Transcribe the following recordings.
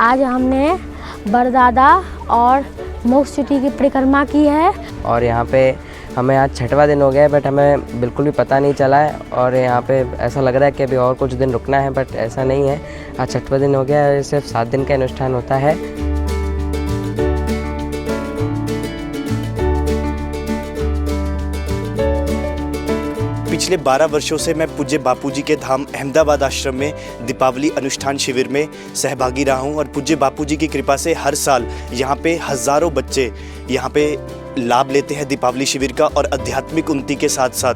आज हमने बरदादा और मोक्ष सिटी की परिक्रमा की है और यहाँ पे हमें आज 6वां दिन हो गया है, बट हमें बिल्कुल भी पता नहीं चला है और यहाँ पे ऐसा लग रहा है कि अभी और कुछ दिन रुकना है, बट ऐसा नहीं है। आज 6वां दिन हो गया है, सिर्फ 7 दिन का अनुष्ठान होता है। पिछले 12 वर्षों से मैं पूज्य बापूजी के धाम अहमदाबाद आश्रम में दीपावली अनुष्ठान शिविर में सहभागी रहा हूं और पूज्य बापूजी की कृपा से हर साल यहां पे हज़ारों बच्चे यहां पे लाभ लेते हैं दीपावली शिविर का और आध्यात्मिक उन्नति के साथ साथ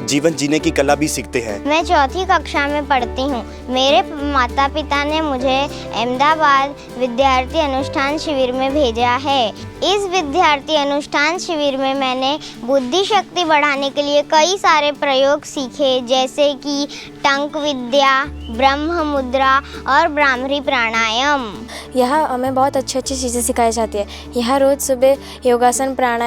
जीवन जीने की कला भी सीखते हैं। मैं 4ठी कक्षा में पढ़ती हूँ। मेरे माता पिता ने मुझे अहमदाबाद विद्यार्थी अनुष्ठान शिविर में भेजा है। इस विद्यार्थी अनुष्ठान शिविर में मैंने बुद्धि शक्ति बढ़ाने के लिए कई सारे प्रयोग सीखे, जैसे कि टंक विद्या, ब्रह्म मुद्रा और ब्राह्मरी प्राणायाम। यहाँ हमें बहुत अच्छी चीज़ें सिखाई जाती है। यहाँ रोज़ सुबह योगासन, प्राणायाम,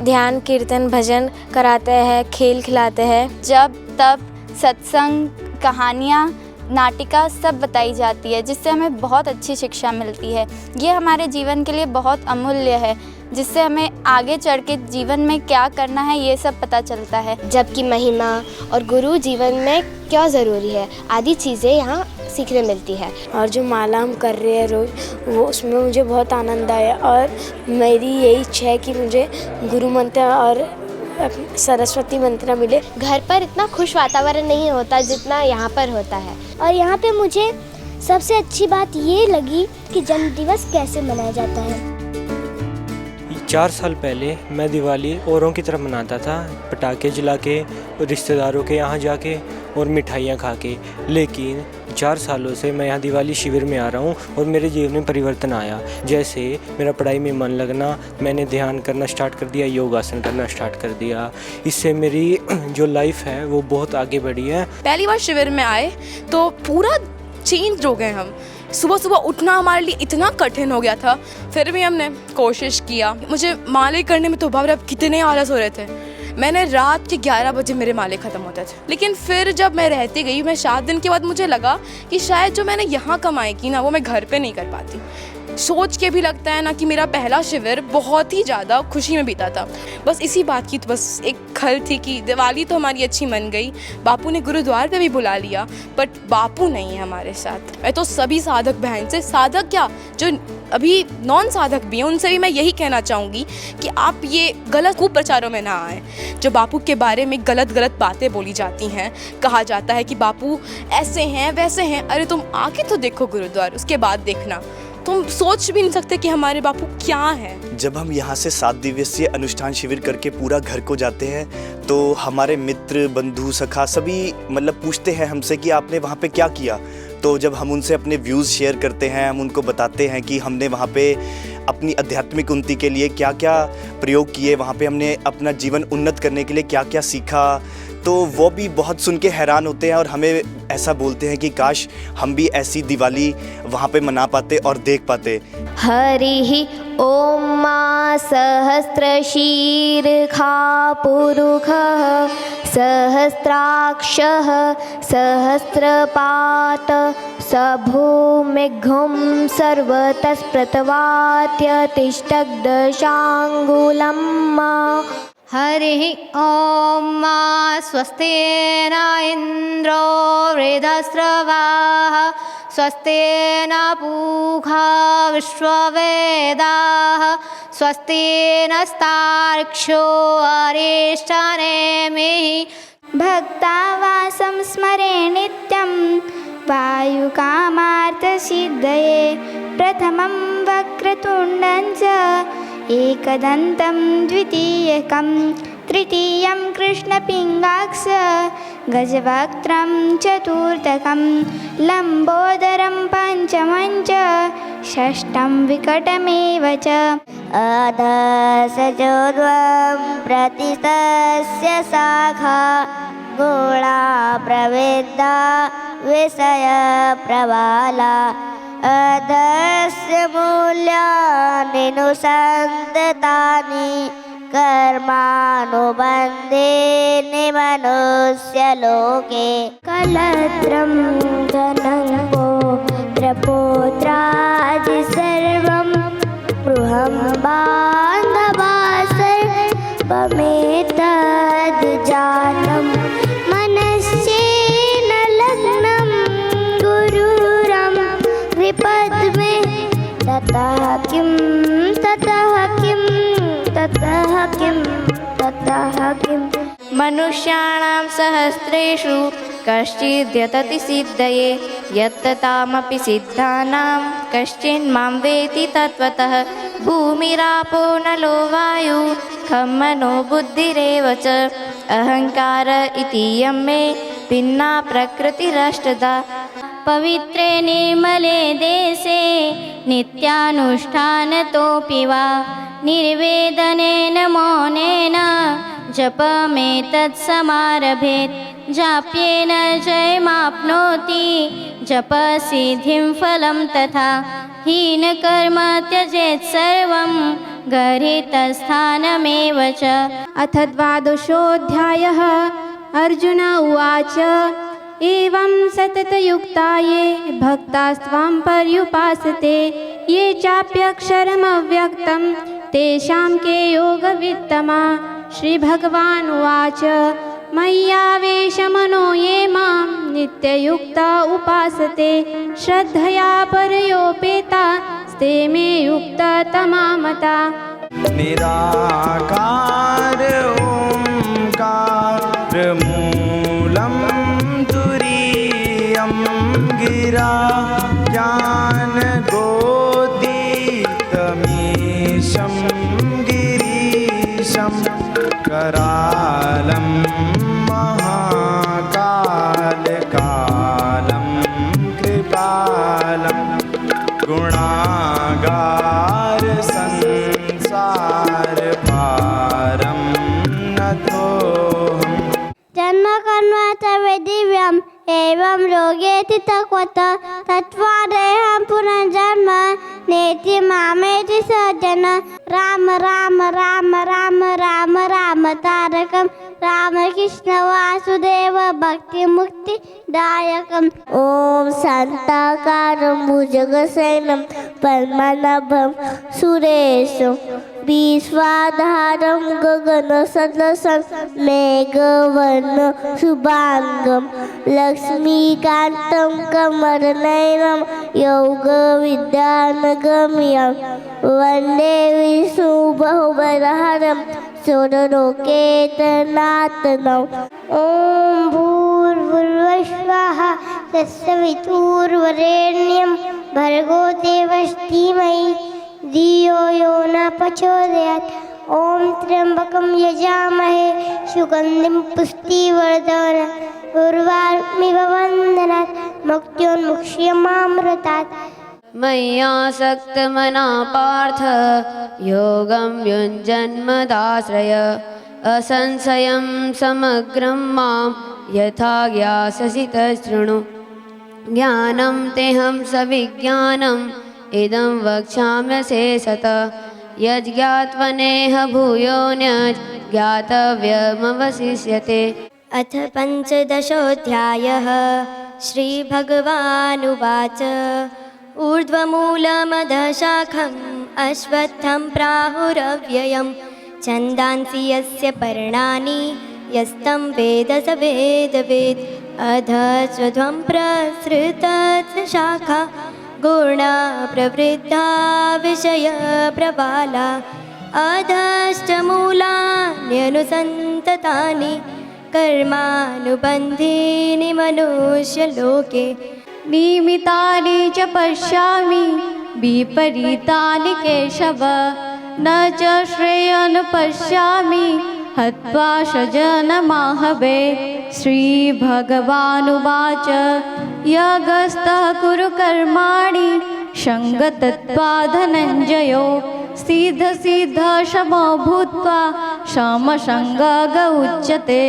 ध्यान, कीर्तन, भजन कराते हैं, खेल खिलाते हैं। जब तब सत्संग, कहानियाँ, नाटिका सब बताई जाती है, जिससे हमें बहुत अच्छी शिक्षा मिलती है। ये हमारे जीवन के लिए बहुत अमूल्य है, जिससे हमें आगे चढ़ के जीवन में क्या करना है ये सब पता चलता है। जबकि महिमा और गुरु जीवन में क्या ज़रूरी है आदि चीज़ें यहाँ सीखने मिलती है। और जो माला हम कर रहे हैं रोज़, वो उसमें मुझे बहुत आनंद आया और मेरी यही इच्छा है कि मुझे गुरु मंत्र और सरस्वती मंत्र मिले। घर पर इतना खुश वातावरण नहीं होता जितना यहाँ पर होता है। और यहाँ पे मुझे सबसे अच्छी बात ये लगी कि जन्मदिवस कैसे मनाया जाता है। 4 साल पहले मैं दिवाली औरों की तरह मनाता था, पटाखे जला के, रिश्तेदारों के यहाँ जाके और मिठाइयाँ खा के। लेकिन 4 सालों से मैं यहाँ दिवाली शिविर में आ रहा हूँ और मेरे जीवन में परिवर्तन आया। जैसे मेरा पढ़ाई में मन लगना, मैंने ध्यान करना स्टार्ट कर दिया, योगासन करना स्टार्ट कर दिया। इससे मेरी जो लाइफ है वो बहुत आगे बढ़ी है। पहली बार शिविर में आए तो पूरा चेंज हो गए हम। सुबह सुबह उठना हमारे लिए इतना कठिन हो गया था, फिर भी हमने कोशिश किया। मुझे माले करने में तो बाबा कितने आलस हो रहे थे। मैंने रात के 11 बजे मेरे माले ख़त्म होते थे। लेकिन फिर जब मैं रहती गई, मैं 7 दिन के बाद मुझे लगा कि शायद जो मैंने यहाँ कमाई की ना, वो मैं घर पे नहीं कर पाती। सोच के भी लगता है ना कि मेरा पहला शिविर बहुत ही ज़्यादा खुशी में बीता था। बस इसी बात की तो बस एक खल थी कि दिवाली तो हमारी अच्छी मन गई, बापू ने गुरुद्वार पे भी बुला लिया, बट बापू नहीं है हमारे साथ। मैं तो सभी साधक बहन से, साधक क्या, जो अभी नॉन साधक भी हैं, उनसे भी मैं यही कहना चाहूँगी कि आप ये गलत कुप्रचारों में ना आएँ। जो बापू के बारे में गलत बातें बोली जाती हैं, कहा जाता है कि बापू ऐसे हैं वैसे हैं। अरे तुम आके तो देखो गुरुद्वार, उसके बाद देखना। तुम सोच भी नहीं सकते कि हमारे बापू क्या हैं। जब हम यहाँ से 7 दिवसीय अनुष्ठान शिविर करके पूरा घर को जाते हैं तो हमारे मित्र, बंधु, सखा सभी मतलब पूछते हैं हमसे कि आपने वहाँ पे क्या किया। तो जब हम उनसे अपने व्यूज़ शेयर करते हैं, हम उनको बताते हैं कि हमने वहाँ पे अपनी आध्यात्मिक उन्नति के लिए क्या क्या प्रयोग किए, वहाँ पे हमने अपना जीवन उन्नत करने के लिए क्या क्या सीखा, तो वो भी बहुत सुन के हैरान होते हैं और हमें ऐसा बोलते हैं कि काश हम भी ऐसी दिवाली वहाँ पे मना पाते और देख पाते। हरि ओम मा सहस्रशीर्षा पुरुषः सहस्राक्षः सहस्रपात स भूमिघ्नुं सर्वतस्प्रतवात्यतिष्ठद्दशाङ्गुलम्। हरिः ॐ स्वस्तेन इन्द्रो वृधस्रवाः स्वस्तेन पूषा विश्ववेदाः स्वस्तेन स्तार्क्ष्यो अरिष्टनेमिः। भक्तावासं स्मरे नित्यं वायुकामार्थसिद्धये प्रथमं वक्रतुण्डं च एकदन्तं द्वितीयकं तृतीयं कृष्णपिङ्गाक्ष गजवक्त्रं चतुर्थकं लम्बोदरं पञ्चमं च षष्ठं विकटमेव च। अधसजोर्ध्वं प्रतिस्तस्य शाखा गुणा प्रवृद्धा विषयप्रबाला अधस्य मूल्यानि नुसन्ततानि कर्मानुबन्धेन मनुष्यलोके। कलत्रं धनं पुत्रपौत्रादि सर्वं गृहं बान्धवा सर्वमेतद् जातं मनश्चेन लग्नं गुरुरं कृपद्मे ततः किं ततः किं ततः किं ततः किम् मनुष्याणां सहस्रेषु कश्चिद्यतति सिद्धये यत्ततामपि सिद्धानां कश्चिन्मां वेति तत्त्वतः भूमिरापो नलो वायु खं मनो बुद्धिरेव च अहंकार इतीयं मे भिन्ना प्रकृतिरष्टधा। पवित्रे निर्मले देशे नित्यानुष्ठानतोऽपि वा निर्वेदनेन मौनेन जपमेतत् समारभेत् जाप्येन जयमाप्नोति जपसिद्धिं फलं तथा हीनकर्म त्यजेत् सर्वं गर्हितस्थानमेव च। अथ द्वादशोऽध्यायः। अर्जुन उवाच एवं सततयुक्ता ये भक्तास्त्वां पर्युपासते ये चाप्यक्षरमव्यक्तं तेषां के योगवित्तमा। श्रीभगवानुवाच मय्यावेशमनो ये मां नित्ययुक्ता उपासते श्रद्धया परयोपेता ते मे युक्ततमा मता। निराकार ओंकार मूलं तुरीयं गिरा ज्ञानगोदीतमीशं गिरीशं करालं महाकालकालं कृपालं गुणागार संसार भारं नतोऽहम्। जन्म कर्म च दिव्यम् एवं रोगेति तक्वत तत्त्वादेहं पुनर्जन्म नेति मामेति सज्जन। राम राम राम राम राम राम तारकं रामकृष्ण वासुदेव भक्ति मुक्ति दायकम्। ओम शांताकारं भुजगशयनं पद्मनाभं सुरेशं विश्वाधारं गगनसदृशं मेघवर्णं शुभांगं लक्ष्मीकान्तं कमलनयनं योगविद्यानगम्यं वन्दे विष्णुबहुबलहरं सुरलोकेतनाथनम्। ॐ भूर्भुवस्सुवः तत्सवितुर्वरेण्यं भर्गो देवस्य धीमहि धियो यो न प्रचोदयात्। ॐ त्र्यम्बकं यजामहे सुगन्धिं पुष्टिवर्धनम् उर्वारुकमिव बन्धनात् मृत्योन्मुक्ष्यमामृतात्। मय्यासक्तमना पार्थ योगं युञ्जन्मदाश्रय असंशयं समग्रं मां यथा ज्ञास्यसि तच्छृणु। ज्ञानं तेहं सविज्ञानम् इदं वक्ष्याम्यशेषतः यज्ज्ञात्वनेह भूयोऽन्यत् ज्ञातव्यमवशिष्यते। अथ पञ्चदशोऽध्यायः। श्रीभगवानुवाच ऊर्ध्वमूलमधशाखम् अश्वत्थं प्राहुरव्ययं छन्दांसि यस्य पर्णानि यस्तं वेद स वेदवेत्। अधश्चध्वं प्रसृतस्य शाखा गुणा प्रवृद्धा विषयप्रबाला अधश्च मूलान्यनुसन्ततानि कर्मानुबन्धीनि मनुष्यलोके। निमितानि च पश्यामि विपरीतानि केशव न च श्रेयान् पश्यामि हत्वा स्वजनमाहवे। श्रीभगवानुवाच यगस्तः कुरु कर्माणि संगतत्वा धनञ्जयो सिद्ध शमो भूत्वा समसंगः उच्यते।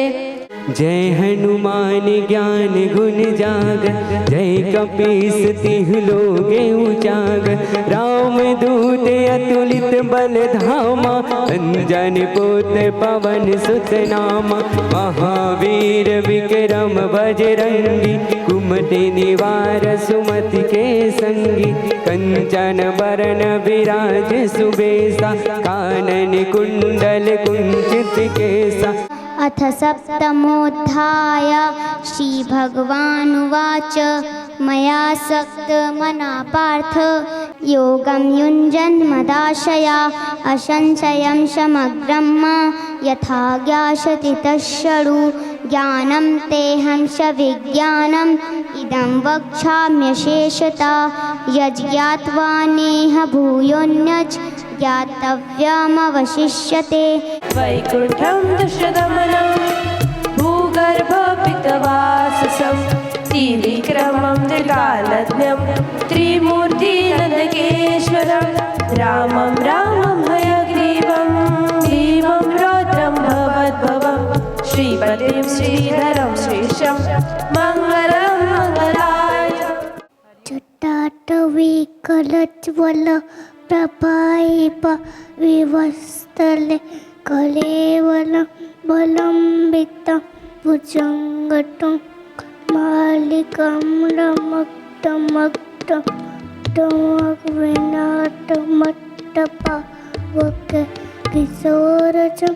जय हनुमान ज्ञान गुण जागर, जय कपीस तिहु लोगे उजागर। राम दूत अतुलित बल धामा, अंजन पुत्र पवन सुत नामा। महावीर विक्रम बजरंगी, कुमति निवार सुमति के संगी। कंचन बरन विराज सुबेसा, कानन कुंडल कुंचित केसा। अथ सप्तमोऽध्याय श्रीभगवानुवाच मया सक्तमना पार्थ योगं युञ्जन् मदाशया असंशयं समग्रं यथा ज्ञास्यति तच्छृणु ज्ञानं तेऽहं सविज्ञानम् इदं वक्ष्याम्यशेषतः यज्ञात्वा नेह भूयोऽन्यत् ज्ञातव्यमवशिष्यते। वैकुण्ठं दुष्टदमनं भूगर्भपितवाससं त्रिविक्रमं त्रिकालज्ञं त्रिमूर्तिनन्दकेश्वरं रामं हयग्रीवं भीमं रौद्रं भवद्भवं श्रीपतिं श्रीधरं श्रीशं मङ्गलं मङ्गलाय। जटाटवीकलज्वल प्रभायिप विवस्तले कलेवलं बलम्बितं भुजङ्गटं मालिकं रमक्तमक्तं टमग्विनाटमट्टपावक किशोरजं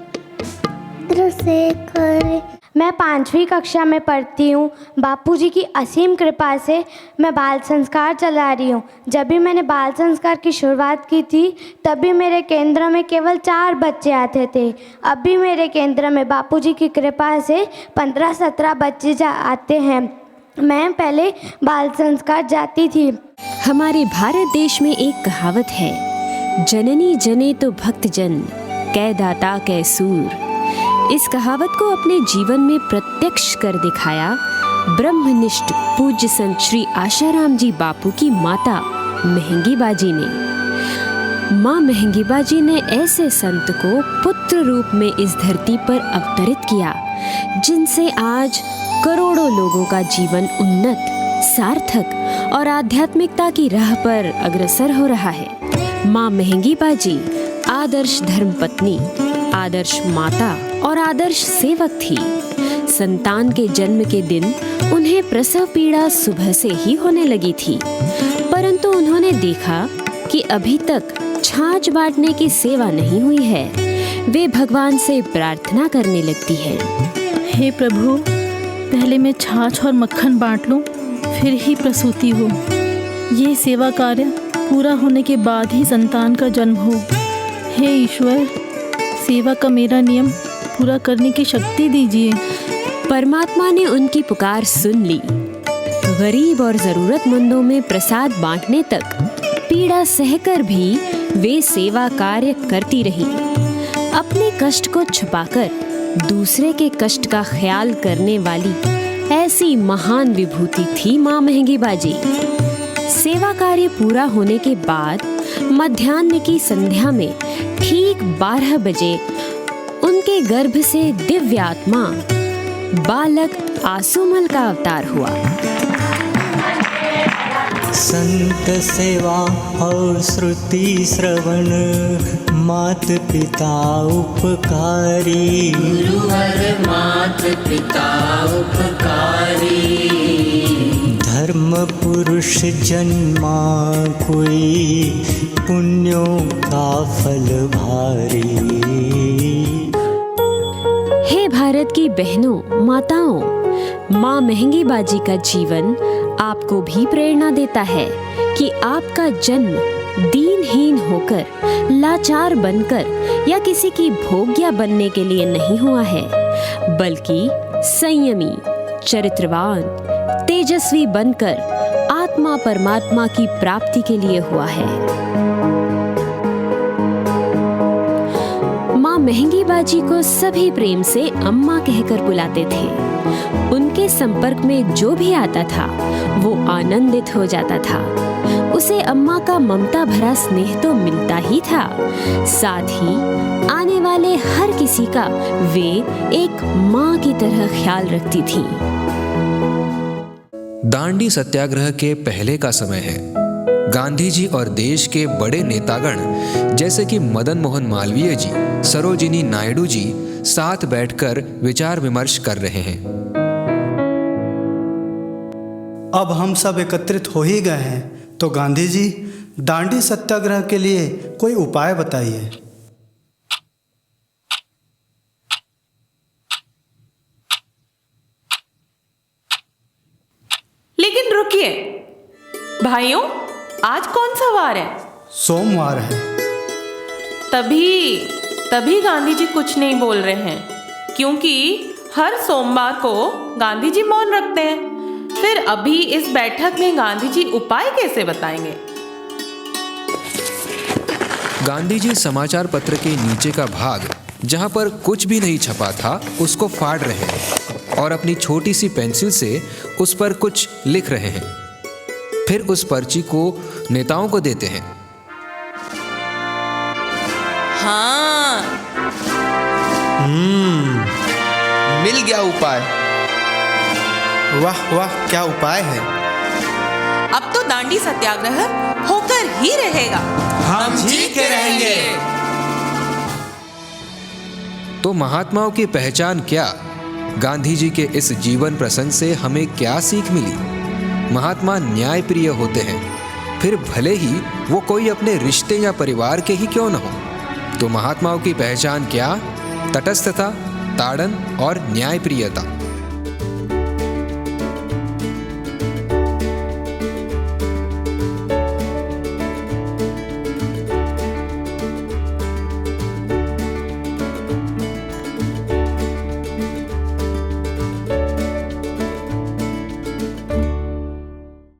द्रशेखरे। मैं 5वीं कक्षा में पढ़ती हूँ। बापूजी की असीम कृपा से मैं बाल संस्कार चला रही हूँ। जब भी मैंने बाल संस्कार की शुरुआत की थी तब भी मेरे केंद्र में केवल 4 बच्चे आते थे। अब भी मेरे केंद्र में बापूजी की कृपा से 15-17 बच्चे आते हैं। मैं पहले बाल संस्कार जाती थी। हमारे भारत देश में एक कहावत है, जननी जने तो भक्त जन, कै दाता कै सूर। इस कहावत को अपने जीवन में प्रत्यक्ष कर दिखाया ब्रह्मनिष्ठ पूज्य संत श्री आशाराम जी बापू की माता महंगी बाजी ने। माँ महंगी बाजी ने ऐसे संत को पुत्र रूप में इस धरती पर अवतरित किया, जिनसे आज करोड़ों लोगों का जीवन उन्नत, सार्थक और आध्यात्मिकता की राह पर अग्रसर हो रहा है। माँ महंगी बाजी आदर्श धर्मपत्नी, आदर्श माता और आदर्श सेवक थी। संतान के जन्म के दिन उन्हें प्रसव पीड़ा सुबह से ही होने लगी थी, परंतु उन्होंने देखा कि अभी तक छाछ बांटने की सेवा नहीं हुई है। वे भगवान से प्रार्थना करने लगती है, हे प्रभु, पहले मैं छाछ और मक्खन बांट लूं, फिर ही प्रसूति हो। ये सेवा कार्य पूरा होने के बाद ही संतान का जन्म हो। हे ईश्वर, सेवा का मेरा नियम पूरा करने की शक्ति दीजिए। परमात्मा ने उनकी पुकार सुन ली। गरीब और जरूरतमंदों में प्रसाद बांटने तक पीड़ा सहकर भी वे सेवा कार्य करती रहीं। अपने कष्ट को छुपाकर दूसरे के कष्ट का ख्याल करने वाली ऐसी महान विभूति थी माँ महंगी बाजी। सेवा कार्य पूरा होने के बाद मध्याह्न की संध्या में ठीक 12 बजे उनके गर्भ से दिव्य आत्मा बालक आसुमल का अवतार हुआ। संत सेवा और श्रुति श्रवण, मात पिता उपकारी। गुरुवर मात पिता उपकारी, धर्म पुरुष जन्मा कोई, पुण्यों का फल भारी। हे भारत की बहनों, माताओं, माँ महंगी बाजी का जीवन आपको भी प्रेरणा देता है कि आपका जन्म दीनहीन होकर, लाचार बनकर या किसी की भोग्या बनने के लिए नहीं हुआ है, बल्कि संयमी, चरित्रवान, तेजस्वी बनकर आत्मा परमात्मा की प्राप्ति के लिए हुआ है। माँ महंगी बाजी को सभी प्रेम से अम्मा कहकर बुलाते थे। उनके संपर्क में जो भी आता था वो आनंदित हो जाता था। उसे अम्मा का ममता भरा स्नेह तो मिलता ही था, साथ ही आने वाले हर किसी का वे एक माँ की तरह ख्याल रखती थीं। दांडी सत्याग्रह के पहले का समय है। गांधी जी और देश के बड़े नेतागण जैसे कि मदन मोहन मालवीय जी, सरोजिनी नायडू जी साथ बैठकर विचार विमर्श कर रहे हैं। अब हम सब एकत्रित हो ही गए हैं, तो गांधी जी दांडी सत्याग्रह के लिए कोई उपाय बताइए। लेकिन रुकिए भाइयों, आज कौन सा वार है? सोमवार है। तभी गांधी जी कुछ नहीं बोल रहे हैं, क्योंकि हर सोमवार को गांधी जी मौन रखते हैं। फिर अभी इस बैठक में गांधी जी उपाय कैसे बताएंगे? गांधी जी समाचार पत्र के नीचे का भाग, जहां पर कुछ भी नहीं छपा था, उसको फाड़ रहे हैं और अपनी छोटी सी पेंसिल से उस पर कुछ लिख रहे हैं। फिर उस पर्ची को नेताओं को देते हैं। हाँ, मिल गया उपाय। वाह वाह, क्या उपाय है। अब तो दांडी सत्याग्रह होकर ही रहेगा। हम जी के रहेंगे। तो महात्माओं की पहचान क्या? गांधी जी के इस जीवन प्रसंग से हमें क्या सीख मिली? महात्मा न्यायप्रिय होते हैं, फिर भले ही वो कोई अपने रिश्ते या परिवार के ही क्यों न हो। तो महात्माओं की पहचान क्या? तटस्थता, ताड़न और न्यायप्रियता।